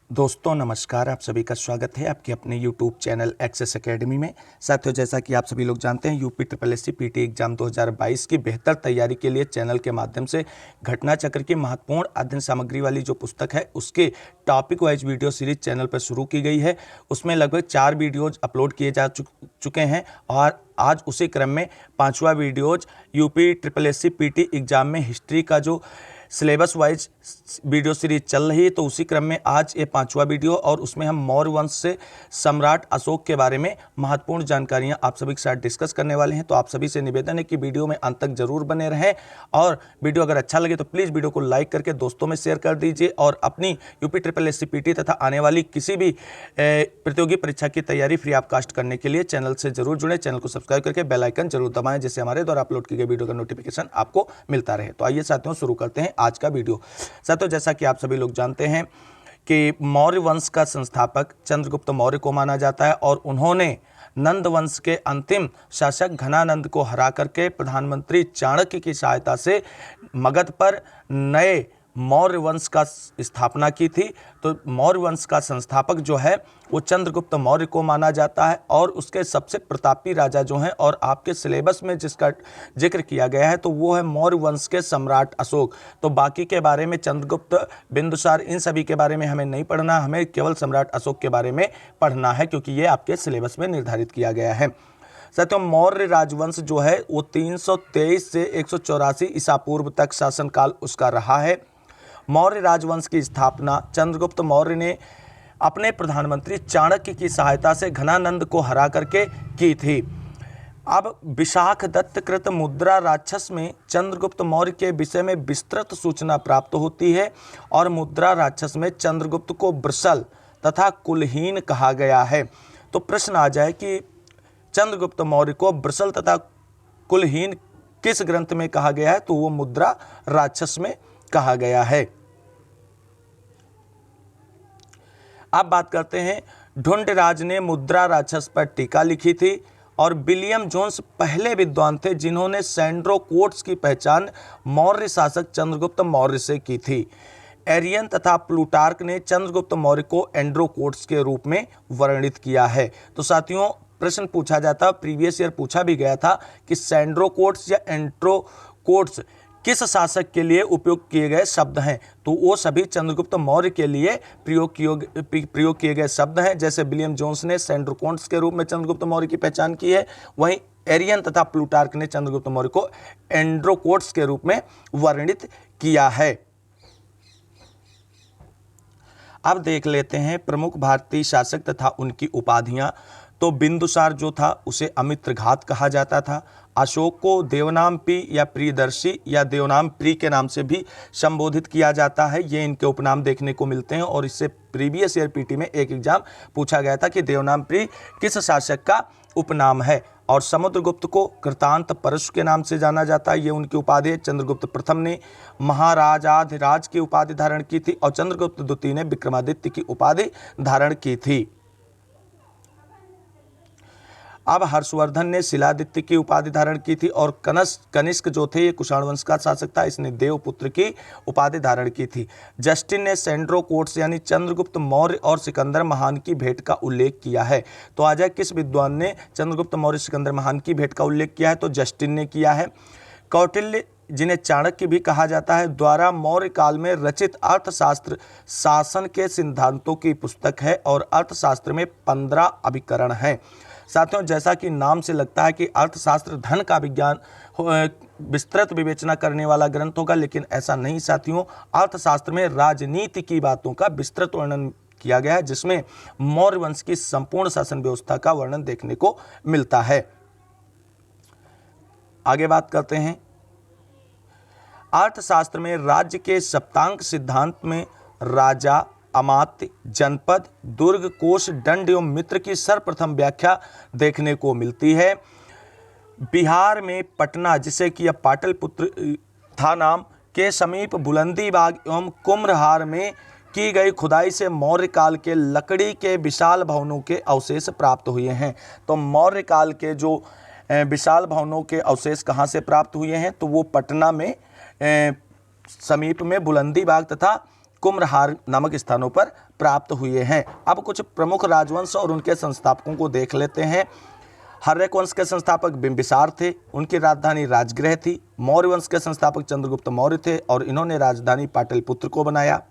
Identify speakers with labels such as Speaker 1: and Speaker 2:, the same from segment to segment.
Speaker 1: दोस्तों नमस्कार, आप सभी का स्वागत है आपके अपने YouTube चैनल एक्सेस एकेडमी में। साथियों, जैसा कि आप सभी लोग जानते हैं, यूपी SSSC पीटी एग्जाम 2022 की बेहतर तैयारी के लिए चैनल के माध्यम से घटना चक्र की महत्वपूर्ण अध्ययन सामग्री वाली जो पुस्तक है उसके topic wise video series channel पर शुरू की गई है। उसमें लगभग 4 वीडियोज अपलोड किए जा चुके हैं और आज उसी क्रम में 5वां videos UP SSSC PT exam में हिस्ट्री का जो सिलेबस वाइज वीडियो सीरीज चल रही है, तो उसी क्रम में आज ये 5वां वीडियो और उसमें हम मौर्य वंश से सम्राट अशोक के बारे में महत्वपूर्ण जानकारियां आप सभी के साथ डिस्कस करने वाले हैं। तो आप सभी से निवेदन है कि वीडियो में अंत तक जरूर बने रहें और वीडियो अगर अच्छा लगे तो प्लीज़ वीडियो को लाइक करके दोस्तों में शेयर कर दीजिए और अपनी यूपी SSSC पीटी तथा आने वाली किसी भी प्रतियोगी परीक्षा की तैयारी फ्री ऑफ कास्ट करने के लिए चैनल से जरूर जुड़े। चैनल को सब्सक्राइब करके बेल आइकन जरूर दबाएं जिससे हमारे द्वारा अपलोड की गई वीडियो का नोटिफिकेशन आपको मिलता रहे। तो आइए साथियों शुरू करते हैं आज का वीडियो। साथियों, जैसा कि आप सभी लोग जानते हैं कि मौर्य वंश का संस्थापक चंद्रगुप्त मौर्य को माना जाता है और उन्होंने नंद वंश के अंतिम शासक घनानंद को हरा करके प्रधानमंत्री चाणक्य की सहायता से मगध पर नए मौर्य वंश का स्थापना की थी। तो मौर्य वंश का संस्थापक जो है वो चंद्रगुप्त मौर्य को माना जाता है और उसके सबसे प्रतापी राजा जो हैं और आपके सिलेबस में जिसका जिक्र किया गया है तो वो है मौर्य वंश के सम्राट अशोक। तो बाकी के बारे में चंद्रगुप्त, बिंदुसार, इन सभी के बारे में हमें नहीं पढ़ना, हमें केवल सम्राट अशोक के बारे में पढ़ना है क्योंकि ये आपके सिलेबस में निर्धारित किया गया है। साथियों, मौर्य राजवंश जो है वो 323 से 184 ईसा पूर्व तक शासनकाल उसका रहा है। मौर्य राजवंश की स्थापना चंद्रगुप्त मौर्य ने अपने प्रधानमंत्री चाणक्य की सहायता से घनानंद को हरा करके की थी। अब विशाख दत्त कृत मुद्रा राक्षस में चंद्रगुप्त मौर्य के विषय में विस्तृत सूचना प्राप्त होती है और मुद्रा राक्षस में चंद्रगुप्त को वृषल तथा कुलहीन कहा गया है। तो प्रश्न आ जाए कि चंद्रगुप्त मौर्य को वृषल तथा कुलहीन किस ग्रंथ में कहा गया है, तो वो मुद्रा राक्षस में कहा गया है। अब बात करते हैं, ढूंढराज ने मुद्रा राक्षस पर टीका लिखी थी और विलियम जोन्स पहले विद्वान थे जिन्होंने सैंड्रोकोट्स की पहचान मौर्य शासक चंद्रगुप्त मौर्य से की थी। एरियन तथा प्लूटार्क ने चंद्रगुप्त मौर्य को एंड्रोकोट्स के रूप में वर्णित किया है। तो साथियों, प्रश्न पूछा जाता, प्रीवियस ईयर पूछा भी गया था कि सैंड्रोकोट्स या एंड्रोकोट्स किस शासक के लिए उपयोग किए गए शब्द हैं, तो वो सभी चंद्रगुप्त मौर्य के लिए प्रयोग किए गए शब्द हैं। जैसे विलियम जोन्स ने सैंड्रोकोट्स के रूप में चंद्रगुप्त मौर्य की पहचान की है, वहीं एरियन तथा प्लूटार्क ने चंद्रगुप्त मौर्य को एंड्रोकोट्स के रूप में वर्णित किया है। अब देख लेते हैं प्रमुख भारतीय शासक तथा उनकी उपाधियां। तो बिंदुसार जो था उसे अमित्रघात कहा जाता था। अशोक को देवनाम पी या प्रियदर्शी या देवनाम प्री के नाम से भी संबोधित किया जाता है। ये इनके उपनाम देखने को मिलते हैं और इससे प्रीवियस ईयर पीटी में एक एग्जाम पूछा गया था कि देवनाम प्री किस शासक का उपनाम है। और समुद्रगुप्त को कृतांत परशु के नाम से जाना जाता है, ये उनकी उपाधि है। चंद्रगुप्त प्रथम ने महाराजाधिराज की उपाधि धारण की थी और चंद्रगुप्त द्वितीय ने विक्रमादित्य की उपाधि धारण की थी। अब हर्षवर्धन ने शिलादित्य की उपाधि धारण की थी और कनिष्क जो थे ये कुषाण वंश का शासक था, इसने देवपुत्र की उपाधि धारण की थी। जस्टिन ने सैंड्रोकोट्स यानी चंद्रगुप्त मौर्य और सिकंदर महान की भेंट का उल्लेख किया है। तो आ जाए किस विद्वान ने चंद्रगुप्त मौर्य सिकंदर महान की भेंट का उल्लेख किया है, तो जस्टिन ने किया है। कौटिल्य, जिन्हें चाणक्य भी कहा जाता है, द्वारा मौर्य काल में रचित अर्थशास्त्र शासन के सिद्धांतों की पुस्तक है और अर्थशास्त्र में 15 अभिकरण हैं। साथियों, जैसा कि नाम से लगता है कि अर्थशास्त्र धन का विज्ञान विस्तृत विवेचना करने वाला ग्रंथ होगा, लेकिन ऐसा नहीं साथियों। अर्थशास्त्र में राजनीति की बातों का विस्तृत वर्णन किया गया है जिसमें मौर्य वंश की संपूर्ण शासन व्यवस्था का वर्णन देखने को मिलता है। आगे बात करते हैं, अर्थशास्त्र में राज्य के सप्तांक सिद्धांत में राजा, अमात्य, जनपद, दुर्ग, कोष, दंड एवं मित्र की सर्वप्रथम व्याख्या देखने को मिलती है। बिहार में पटना, जिसे कि अब पाटलिपुत्र था नाम, के समीप बुलंदीबाग एवं कुम्भहार में की गई खुदाई से मौर्य काल के लकड़ी के विशाल भवनों के अवशेष प्राप्त हुए हैं। तो मौर्य काल के जो विशाल भवनों के अवशेष कहाँ से प्राप्त हुए हैं, तो वो पटना में समीप में बुलंदीबाग तथा कुम्भहार नामक स्थानों पर प्राप्त हुए हैं। अब कुछ प्रमुख राजवंश और उनके संस्थापकों को देख लेते हैं। हर्यक वंश के संस्थापक बिंबिसार थे, उनकी राजधानी राजगृह थी। मौर्य वंश के संस्थापक चंद्रगुप्त मौर्य थे और इन्होंने राजधानी पाटलिपुत्र को बनाया।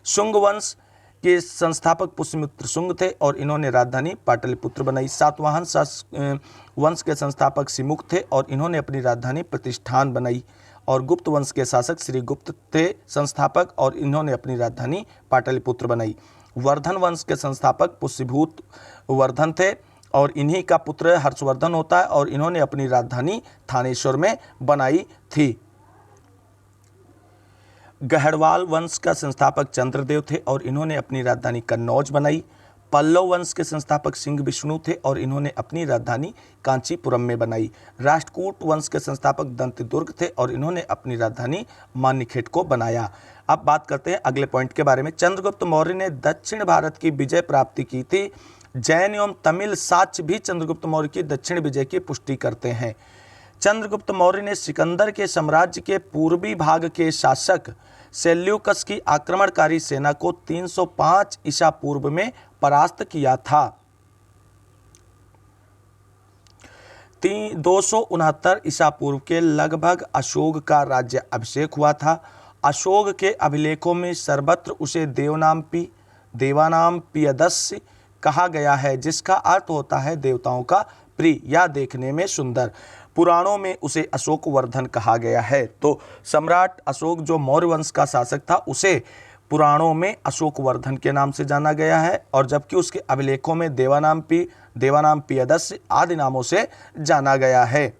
Speaker 1: शुंग वंश के संस्थापक पुष्यमित्र शुंग थे और इन्होंने राजधानी पाटलिपुत्र बनाई। सातवाहन वंश के संस्थापक सिमुख थे और इन्होंने अपनी राजधानी प्रतिष्ठान बनाई। और गुप्त वंश के शासक श्री गुप्त थे संस्थापक और इन्होंने अपनी राजधानी पाटलिपुत्र बनाई। वर्धन वंश के संस्थापक पुष्यभूत वर्धन थे और इन्हीं का पुत्र हर्षवर्धन होता है और इन्होंने अपनी राजधानी थानेश्वर में बनाई थी। गहड़वाल वंश का संस्थापक चंद्रदेव थे और इन्होंने अपनी राजधानी कन्नौज बनाई। पल्लव वंश के संस्थापक सिंह विष्णु थे और इन्होंने अपनी राजधानी कांचीपुरम में बनाई। राष्ट्रकूट वंश के संस्थापक दंतिदुर्ग थे और इन्होंने अपनी राजधानी मान्यखेट को बनाया। अब बात करते हैं अगले पॉइंट के बारे में। चंद्रगुप्त मौर्य ने दक्षिण भारत की विजय प्राप्ति की थी। जैन एवं तमिल साक्ष्य भी चंद्रगुप्त मौर्य की दक्षिण विजय की पुष्टि करते हैं। चंद्रगुप्त मौर्य ने सिकंदर के साम्राज्य के पूर्वी भाग के शासक सेल्यूकस की आक्रमणकारी सेना को 305 ईसा पूर्व में परास्त किया था। 269 ईसा पूर्व के लगभग अशोक का राज्य अभिषेक हुआ था। अशोक के अभिलेखों में सर्वत्र उसे देवानाम पियदस्य कहा गया है, जिसका अर्थ होता है देवताओं का प्रिय या देखने में सुंदर। पुराणों में उसे अशोक वर्धन कहा गया है। तो सम्राट अशोक जो मौर्य वंश का शासक था उसे पुराणों में अशोक वर्धन के नाम से जाना गया है और जबकि उसके अभिलेखों में देवानाम पियदस्य आदि नामों से जाना गया है।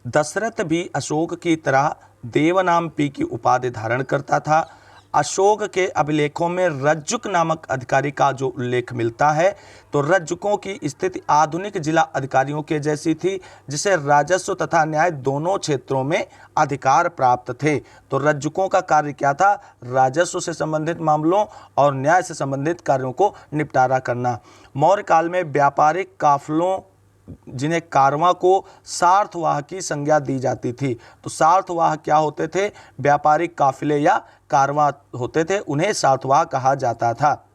Speaker 1: दशरथ भी अशोक की तरह देवनामपी की उपाधि धारण करता था। अशोक के अभिलेखों में रज्जुक नामक अधिकारी का जो उल्लेख मिलता है तो रज्जुकों की स्थिति आधुनिक जिला अधिकारियों के जैसी थी, जिसे राजस्व तथा न्याय दोनों क्षेत्रों में अधिकार प्राप्त थे। तो रज्जुकों का कार्य क्या था? राजस्व से संबंधित मामलों और न्याय से संबंधित कार्यों को निपटारा करना। मौर्य काल में व्यापारिक काफलों जिन्हें कारवां को सार्थवाह की संज्ञा दी जाती थी। तो सार्थवाह क्या होते थे? व्यापारिक काफिले या कारवां होते थे, उन्हें सार्थवाह कहा जाता था।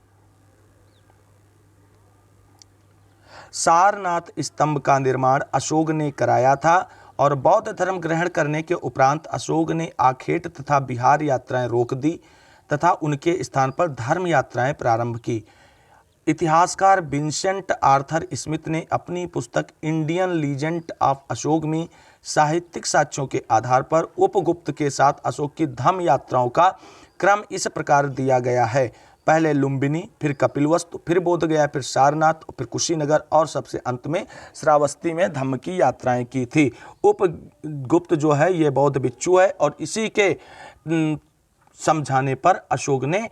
Speaker 1: सारनाथ स्तंभ का निर्माण अशोक ने कराया था और बौद्ध धर्म ग्रहण करने के उपरांत अशोक ने आखेट तथा बिहार यात्राएं रोक दी तथा उनके स्थान पर धर्म यात्राएं प्रारंभ की। इतिहासकार विंसेंट आर्थर स्मिथ ने अपनी पुस्तक इंडियन लीजेंड ऑफ अशोक में साहित्यिक साक्ष्यों के आधार पर उपगुप्त के साथ अशोक की धम्म यात्राओं का क्रम इस प्रकार दिया गया है। पहले लुम्बिनी, फिर कपिलवस्तु, फिर बोधगया, फिर सारनाथ, फिर कुशीनगर और सबसे अंत में श्रावस्ती में धम्म की यात्राएं की थी। उपगुप्त जो है ये बौद्ध भिक्षु है और इसी के समझाने पर अशोक ने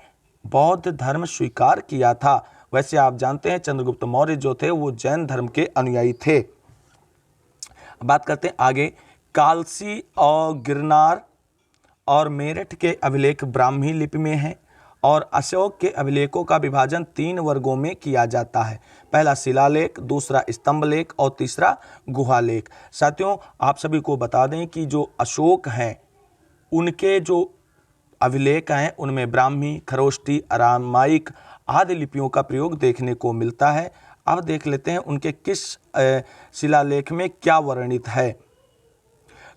Speaker 1: बौद्ध धर्म स्वीकार किया था। वैसे आप जानते हैं चंद्रगुप्त मौर्य जो थे वो जैन धर्म के अनुयायी थे। बात करते हैं आगे। कालसी और गिरनार और मेरठ के अभिलेख ब्राह्मी लिपि में हैं और अशोक के अभिलेखों का विभाजन 3 वर्गों में किया जाता है। पहला शिलालेख, दूसरा स्तंभ लेख और तीसरा गुहा लेख। साथियों आप सभी को बता दें कि जो अशोक हैं उनके जो अभिलेख हैं उनमें ब्राह्मी, खरोष्टी, अरामाइक आदि लिपियों का प्रयोग देखने को मिलता है। अब देख लेते हैं उनके किस शिलालेख में क्या वर्णित है।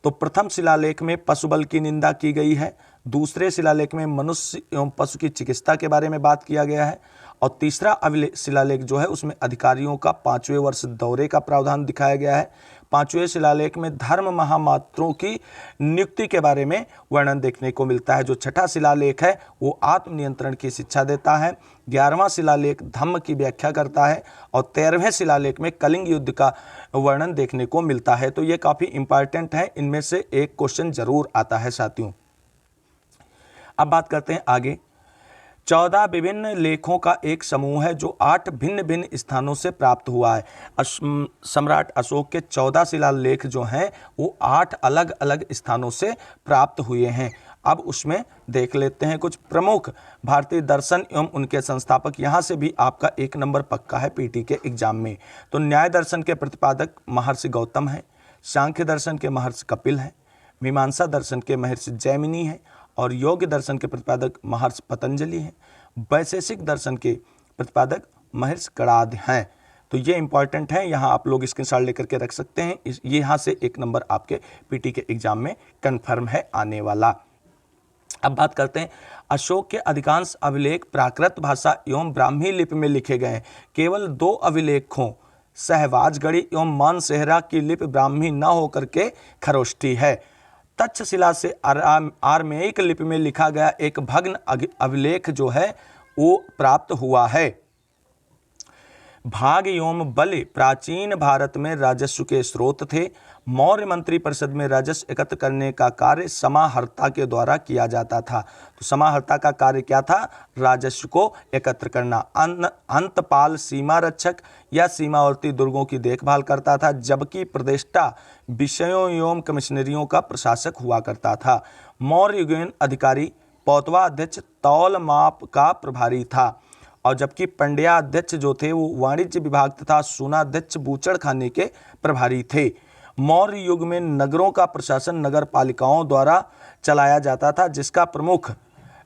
Speaker 1: तो प्रथम शिलालेख में पशुबल की निंदा की गई है, दूसरे शिलालेख में मनुष्य एवं पशु की चिकित्सा के बारे में बात किया गया है और तीसरा शिलालेख जो है उसमें अधिकारियों का 5वें वर्ष दौरे का प्रावधान दिखाया गया है। 5वें शिलालेख में धर्म महामात्रों की नियुक्ति के बारे में वर्णन देखने को मिलता है। जो छठा शिलालेख है वो आत्मनियंत्रण की शिक्षा देता है। 11वां शिलालेख धम्म की व्याख्या करता है और 13वें शिलालेख में कलिंग युद्ध का वर्णन देखने को मिलता है। तो ये काफ़ी इंपॉर्टेंट है, इनमें से एक क्वेश्चन जरूर आता है साथियों। अब बात करते हैं आगे। 14 विभिन्न लेखों का एक समूह है जो 8 भिन्न भिन्न स्थानों से प्राप्त हुआ है। सम्राट अशोक के 14 शिलालेख जो हैं वो 8 अलग अलग स्थानों से प्राप्त हुए हैं। अब उसमें देख लेते हैं कुछ प्रमुख भारतीय दर्शन एवं उनके संस्थापक। यहाँ से भी आपका 1 नंबर पक्का है पीटी के एग्जाम में। तो न्याय दर्शन के प्रतिपादक महर्षि गौतम हैं, सांख्य दर्शन के महर्षि कपिल हैं, मीमांसा दर्शन के महर्षि जैमिनी हैं और योग दर्शन के प्रतिपादक महर्षि पतंजलि हैं। वैशेषिक दर्शन के प्रतिपादक महर्षि कणाद हैं। तो ये इंपॉर्टेंट है, यहाँ आप लोग स्क्रीनशॉट लेकर के रख सकते हैं। ये यहाँ से 1 नंबर आपके पीटी के एग्जाम में कन्फर्म है आने वाला। अब बात करते हैं, अशोक के अधिकांश अभिलेख प्राकृत भाषा एवं ब्राह्मी लिपि में लिखे गए हैं। केवल 2 अभिलेखों सहवाजगढ़ी एवं मानसेहरा की लिपि ब्राह्मी न होकर के खरोष्ठी है। तक्षशिला से आर्मेयिक लिपि में लिखा गया एक भग्न अभिलेख जो है वो प्राप्त हुआ है। भाग एवं बलि प्राचीन भारत में राजस्व के स्रोत थे। मौर्य मंत्री परिषद में राजस्व एकत्र करने का कार्य समाहर्ता के द्वारा किया जाता था। तो समाहर्ता का कार्य क्या था? राजस्व को एकत्र करना। अंतपाल सीमा रक्षक या सीमावर्ती दुर्गों की देखभाल करता था, जबकि प्रदेष्टा विषयों एवं कमिश्नरियों का प्रशासक हुआ करता था। मौर्य युगीन अधिकारी पौतवा अध्यक्ष तौल माप का प्रभारी था, और जबकि पंड्या अध्यक्ष जो थे वो वाणिज्य विभाग तथा सूनाध्यक्ष बूचड़ खाने के प्रभारी थे। मौर्य युग में नगरों का प्रशासन नगर पालिकाओं द्वारा चलाया जाता था, जिसका प्रमुख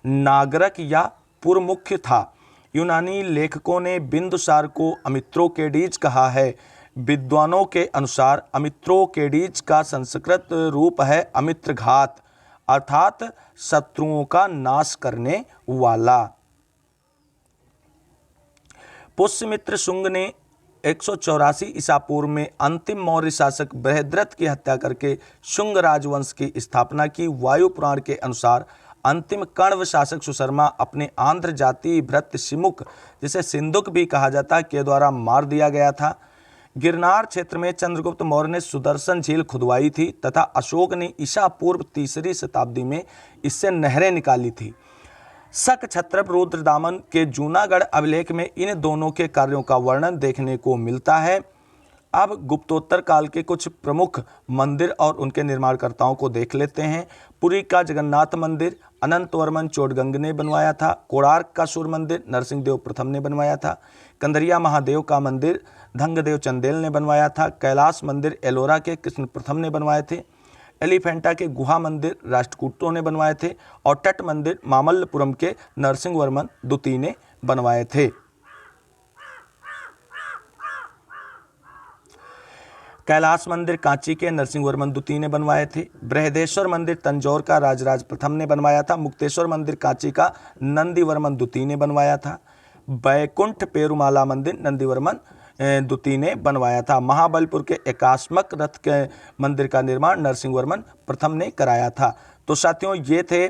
Speaker 1: नागरक या पुरमुख्य था। यूनानी लेखकों ने बिंदुसार को अमित्रोकेडीज कहा है। विद्वानों के अनुसार अमित्रोकेडीज का संस्कृत रूप है अमित्रघात, अर्थात शत्रुओं का नाश करने वाला। पुष्यमित्र शुंग ने 184 ईसा पूर्व में अंतिम मौर्य शासक बृहद्रथ की हत्या करके शुंग राजवंश की स्थापना की। वायु पुराण के अनुसार अंतिम कण्व शासक सुशर्मा अपने आंध्र जाति भृत्य सिमुक, जिसे सिंधुक भी कहा जाता है, के द्वारा मार दिया गया था। गिरनार क्षेत्र में चंद्रगुप्त मौर्य ने सुदर्शन झील खुदवाई थी तथा अशोक ने ईसा पूर्व 3री शताब्दी में इससे नहरें निकाली थी। शक छत्रप रुद्रदामन के जूनागढ़ अभिलेख में इन दोनों के कार्यों का वर्णन देखने को मिलता है। अब गुप्तोत्तर काल के कुछ प्रमुख मंदिर और उनके निर्माणकर्ताओं को देख लेते हैं। पुरी का जगन्नाथ मंदिर अनंतवर्मन चोडगंग ने बनवाया था। कोणार्क का सूर्य मंदिर नरसिंहदेव प्रथम ने बनवाया था। कंदरिया महादेव का मंदिर धंगदेव चंदेल ने बनवाया था। कैलाश मंदिर एलोरा के कृष्ण प्रथम ने बनवाए थे। एलिफेंटा के गुहा मंदिर राष्ट्रकूटों ने बनवाए थे, और तट मंदिर मामल्लपुरम के नरसिंहवर्मन द्वितीय ने बनवाए थे। कैलाश मंदिर कांची के नरसिंहवर्मन द्वितीय ने बनवाए थे। बृहदेश्वर मंदिर तंजौर का राजराज प्रथम ने बनवाया था। मुक्तेश्वर मंदिर कांची का नंदीवर्मन द्वितीय ने बनवाया था। बैकुंठ पेरुमाला मंदिर नंदीवर्मन द्वितीय ने बनवाया था। महाबलपुर के एकास्मक रथ के मंदिर का निर्माण नरसिंहवर्मन प्रथम ने कराया था। तो साथियों, ये थे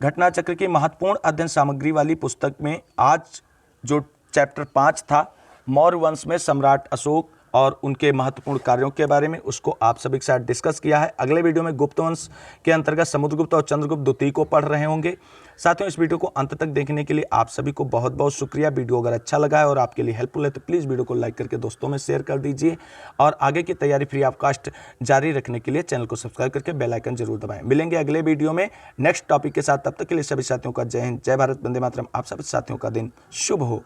Speaker 1: घटना चक्र की महत्वपूर्ण अध्ययन सामग्री वाली पुस्तक में आज जो चैप्टर 5 था मौर्य वंश में सम्राट अशोक और उनके महत्वपूर्ण कार्यों के बारे में, उसको आप सभी के साथ डिस्कस किया है। अगले वीडियो में गुप्त वंश के अंतर्गत समुद्रगुप्त और चंद्रगुप्त द्वितीय को पढ़ रहे होंगे। साथियों, इस वीडियो को अंत तक देखने के लिए आप सभी को बहुत बहुत शुक्रिया। वीडियो अगर अच्छा लगा है और आपके लिए हेल्पफुल है तो प्लीज़ वीडियो को लाइक करके दोस्तों में शेयर कर दीजिए, और आगे की तैयारी फ्री ऑफ कॉस्ट जारी रखने के लिए चैनल को सब्सक्राइब करके बेल आइकन जरूर दबाएं। मिलेंगे अगले वीडियो में नेक्स्ट टॉपिक के साथ। तब तक के लिए सभी साथियों का जय हिंद, जय भारत, वंदे मातरम। आप सभी साथियों का दिन शुभ हो।